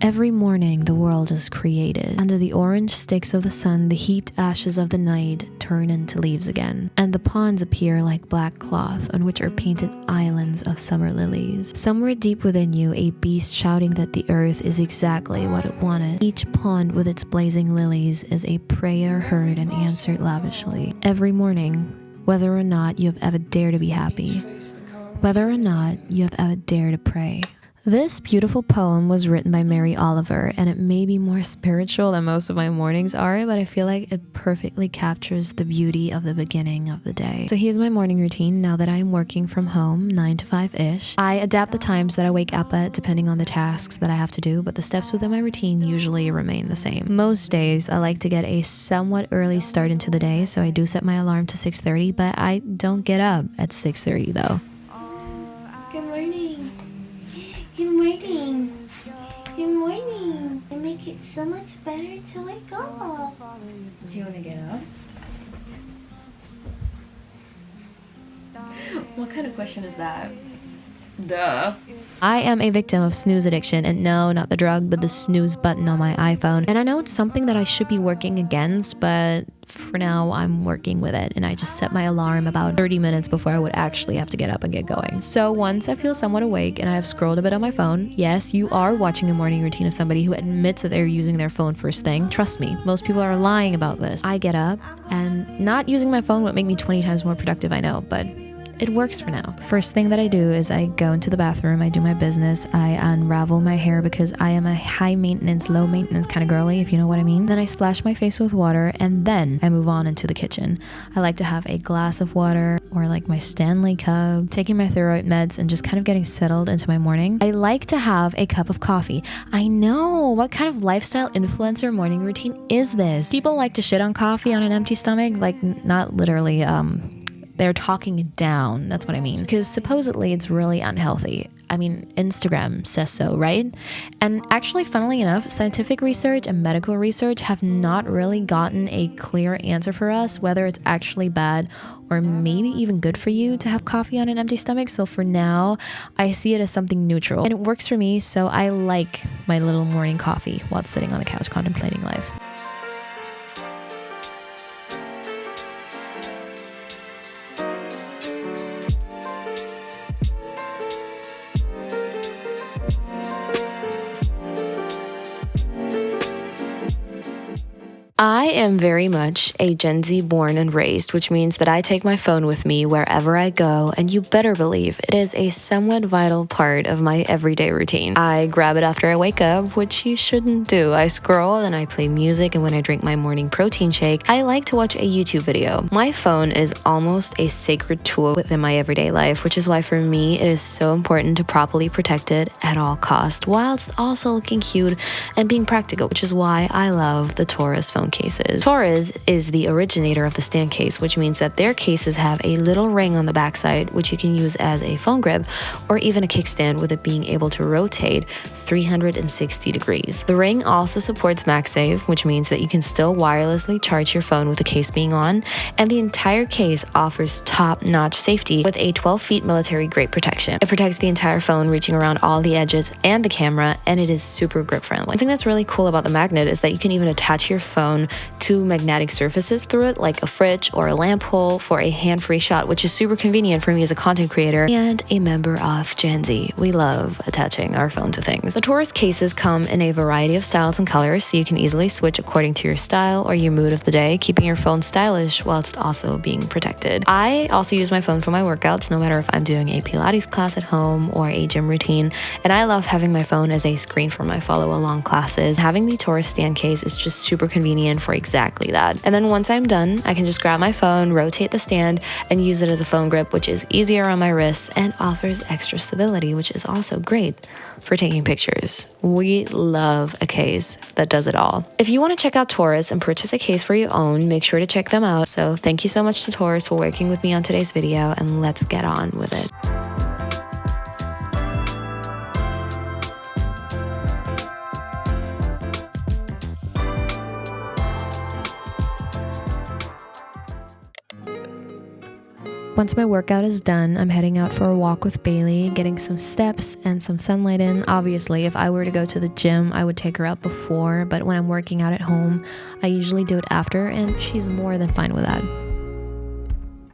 Every morning the world is created. Under the orange sticks of the sun, the heaped ashes of the night turn into leaves again, and the ponds appear like black cloth on which are painted islands of summer lilies. Somewhere deep within you, a beast shouting that the earth is exactly what it wanted. Each pond with its blazing lilies is a prayer heard and answered lavishly. Every morning, whether or not you have ever dared to be happy, whether or not you have ever dared to pray. This beautiful poem was written by Mary Oliver, and it may be more spiritual than most of my mornings are, but I feel like it perfectly captures the beauty of the beginning of the day. So here's my morning routine now that I'm working from home 9 to 5-ish. I adapt the times that I wake up at depending on the tasks that I have to do, but the steps within my routine usually remain the same. Most days I like to get a somewhat early start into the day, so I do set my alarm to 6:30, but I don't get up at 6:30 though. Good morning. Good morning. Good morning. It makes it so much better to wake up. Do you want to get up? What kind of question is that? Duh. I am a victim of snooze addiction, and no, not the drug, but the snooze button on my iPhone. And I know it's something that I should be working against, but for now I'm working with it, and I just set my alarm about 30 minutes before I would actually have to get up and get going. So once I feel somewhat awake and I have scrolled a bit on my phone, yes, you are watching a morning routine of somebody who admits that they're using their phone first thing. Trust me, most people are lying about this. I get up, and not using my phone would make me 20 times more productive, I know, but it works for now. First thing that I do is I go into the bathroom, I do my business, I unravel my hair because I am a high maintenance, low maintenance kind of girly, if you know what I mean. Then I splash my face with water, and then I move on into the kitchen. I like to have a glass of water or like my Stanley cup, taking my thyroid meds and just kind of getting settled into my morning. I like to have a cup of coffee. I know, what kind of lifestyle influencer morning routine is this? People like to shit on coffee on an empty stomach, like not literally, they're talking it down. That's what I mean. Because supposedly it's really unhealthy. I mean, Instagram says so, right? And actually, funnily enough, scientific research and medical research have not really gotten a clear answer for us whether it's actually bad or maybe even good for you to have coffee on an empty stomach. So for now, I see it as something neutral. And it works for me, so I like my little morning coffee while sitting on the couch contemplating life. I am very much a Gen Z born and raised, which means that I take my phone with me wherever I go, and you better believe it is a somewhat vital part of my everyday routine. I grab it after I wake up, which you shouldn't do. I scroll and I play music, and when I drink my morning protein shake, I like to watch a YouTube video. My phone is almost a sacred tool within my everyday life, which is why for me it is so important to properly protect it at all costs, whilst also looking cute and being practical, which is why I love the Taurus phone cases. Taurus is the originator of the stand case, which means that their cases have a little ring on the backside, which you can use as a phone grip or even a kickstand, with it being able to rotate 360 degrees. The ring also supports MagSafe, which means that you can still wirelessly charge your phone with the case being on, and the entire case offers top-notch safety with a 12 feet military grade protection. It protects the entire phone, reaching around all the edges and the camera, and it is super grip friendly. One thing that's really cool about the magnet is that you can even attach your phone to magnetic surfaces through it, like a fridge or a lamp hole, for a hand-free shot, which is super convenient for me as a content creator and a member of Gen Z. We love attaching our phone to things. The Taurus cases come in a variety of styles and colors, so you can easily switch according to your style or your mood of the day, keeping your phone stylish whilst also being protected. I also use my phone for my workouts, no matter if I'm doing a Pilates class at home or a gym routine, and I love having my phone as a screen for my follow-along classes. Having the Taurus stand case is just super convenient for exactly that. And then once I'm done, I can just grab my phone, rotate the stand, and use it as a phone grip, which is easier on my wrists and offers extra stability, which is also great for taking pictures. We love a case that does it all. If you want to check out Taurus and purchase a case for your own, make sure to check them out. So thank you so much to Taurus for working with me on today's video, and let's get on with it. Once my workout is done, I'm heading out for a walk with Bailey, getting some steps and some sunlight in. Obviously, if I were to go to the gym, I would take her out before, but when I'm working out at home, I usually do it after, and she's more than fine with that.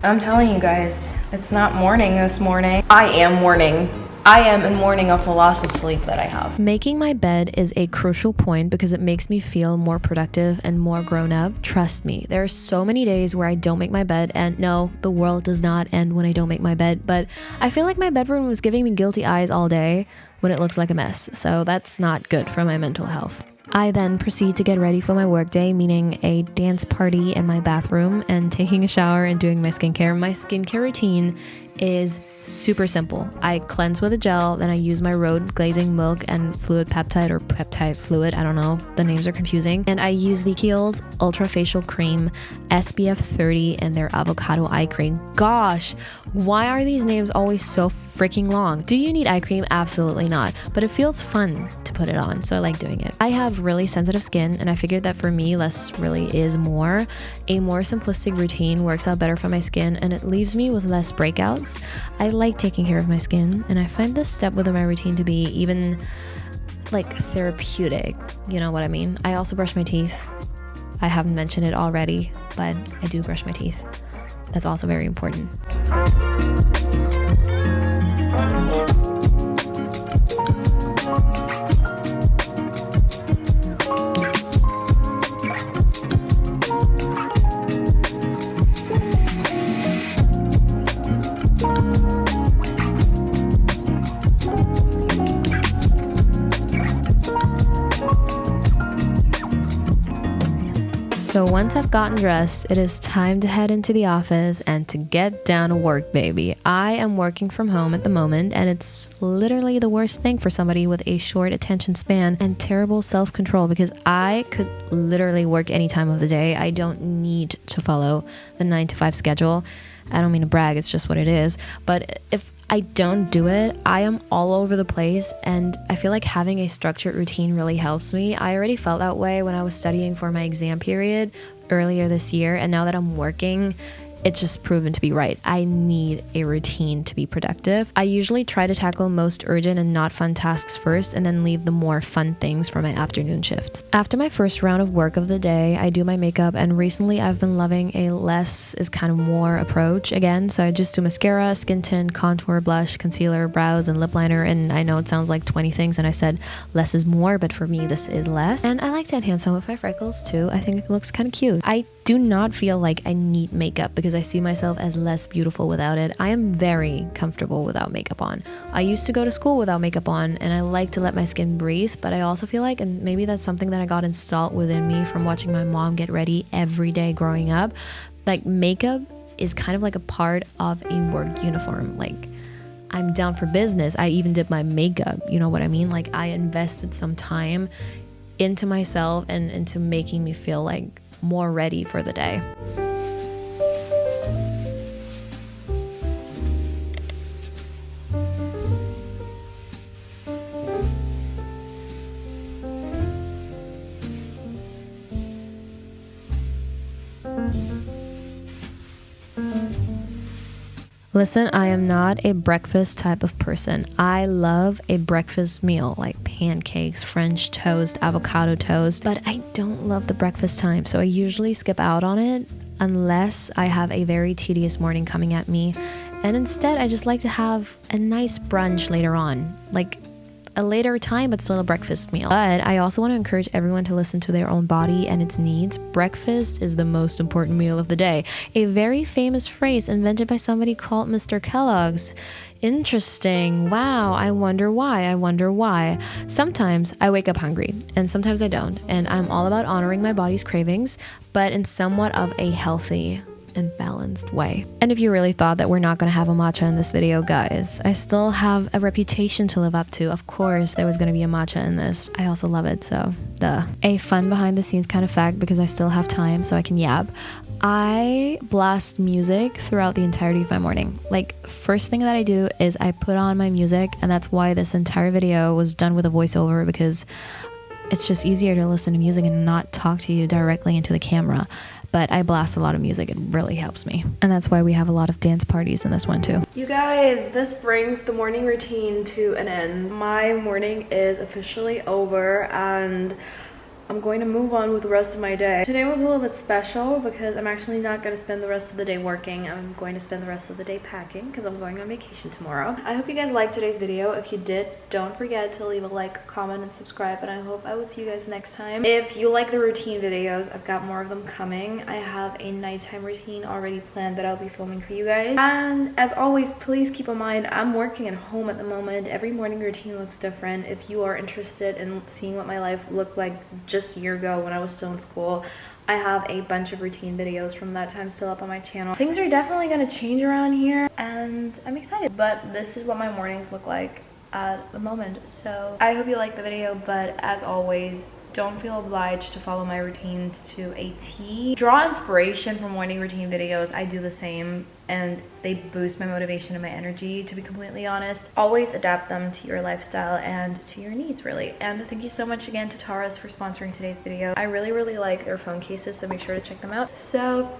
I'm telling you guys, it's not morning this morning. I am in mourning of the loss of sleep that I have. Making my bed is a crucial point because it makes me feel more productive and more grown up. Trust me, there are so many days where I don't make my bed, and no, the world does not end when I don't make my bed, but I feel like my bedroom is giving me guilty eyes all day when it looks like a mess, so that's not good for my mental health. I then proceed to get ready for my workday, meaning a dance party in my bathroom and taking a shower and doing my skincare. My skincare routine is super simple. I cleanse with a gel, then I use my road glazing milk and fluid peptide or peptide fluid. I don't know, the names are confusing. And I use the Kiehl's Ultra Facial Cream, SPF 30, and their avocado eye cream. Gosh, why are these names always so freaking long? Do you need eye cream? Absolutely not. But it feels fun to put it on, so I like doing it. I have really sensitive skin, and I figured that for me, less really is more. A more simplistic routine works out better for my skin, and it leaves me with less breakouts. I like taking care of my skin, and I find this step within my routine to be even like therapeutic. You know what I mean? I also brush my teeth. I haven't mentioned it already, but I do brush my teeth. That's also very important. So once I've gotten dressed, it is time to head into the office and to get down to work, baby. I am working from home at the moment, and it's literally the worst thing for somebody with a short attention span and terrible self-control, because I could literally work any time of the day. I don't need to follow the 9-to-5 schedule. I don't mean to brag, it's just what it is. But if I don't do it, I am all over the place, and I feel like having a structured routine really helps me. I already felt that way when I was studying for my exam period earlier this year, and now that I'm working, it's just proven to be right. I need a routine to be productive. I usually try to tackle most urgent and not fun tasks first, and then leave the more fun things for my afternoon shifts. After my first round of work of the day, I do my makeup, and recently I've been loving a less is kind of more approach again. So I just do mascara, skin tint, contour, blush, concealer, brows, and lip liner. And I know it sounds like 20 things, and I said less is more, but for me this is less. And I like to enhance some of my freckles too. I think it looks kind of cute. I do not feel like I need makeup because I see myself as less beautiful without it. I am very comfortable without makeup on. I used to go to school without makeup on, and I like to let my skin breathe, but I also feel like, and maybe that's something that I got installed within me from watching my mom get ready every day growing up, like makeup is kind of like a part of a work uniform. Like, I'm down for business. I even did my makeup, you know what I mean? Like, I invested some time into myself and into making me feel like more ready for the day. Listen, I am not a breakfast type of person. I love a breakfast meal like pancakes, French toast, avocado toast, but I don't love the breakfast time, so I usually skip out on it unless I have a very tedious morning coming at me. And instead, I just like to have a nice brunch later on, like a later time, but still a breakfast meal. But I also want to encourage everyone to listen to their own body and its needs. Breakfast is the most important meal of the day. A very famous phrase invented by somebody called Mr. Kellogg's. Interesting. Wow. I wonder why. Sometimes I wake up hungry and sometimes I don't. And I'm all about honoring my body's cravings, but in somewhat of a healthy and balanced way. And if you really thought that we're not going to have a matcha in this video, guys, I still have a reputation to live up to. Of course there was going to be a matcha in this. I also love it, so duh. A fun behind the scenes kind of fact, because I still have time so I can yap. I blast music throughout the entirety of my morning. Like, first thing that I do is I put on my music, and that's why this entire video was done with a voiceover, because it's just easier to listen to music and not talk to you directly into the camera. but I blast a lot of music. It really helps me. And that's why we have a lot of dance parties in this one too. You guys, this brings the morning routine to an end. My morning is officially over and I'm going to move on with the rest of my day. Today was a little bit special because I'm actually not going to spend the rest of the day working. I'm going to spend the rest of the day packing because I'm going on vacation tomorrow. I hope you guys liked today's video. If you did, don't forget to leave a like, comment, and subscribe, and I hope I will see you guys next time. If you like the routine videos, I've got more of them coming. I have a nighttime routine already planned that I'll be filming for you guys. And as always, please keep in mind, I'm working at home at the moment. Every morning routine looks different. If you are interested in seeing what my life looked like just a year ago when I was still in school, I have a bunch of routine videos from that time still up on my channel. Things are definitely going to change around here and I'm excited, but this is what my mornings look like at the moment. So I hope you liked the video, but as always, don't feel obliged to follow my routines to a T. Draw inspiration from morning routine videos. I do the same and they boost my motivation and my energy, to be completely honest. Always adapt them to your lifestyle and to your needs, really. And thank you so much again to Taurus for sponsoring today's video. I really like their phone cases, so make sure to check them out. So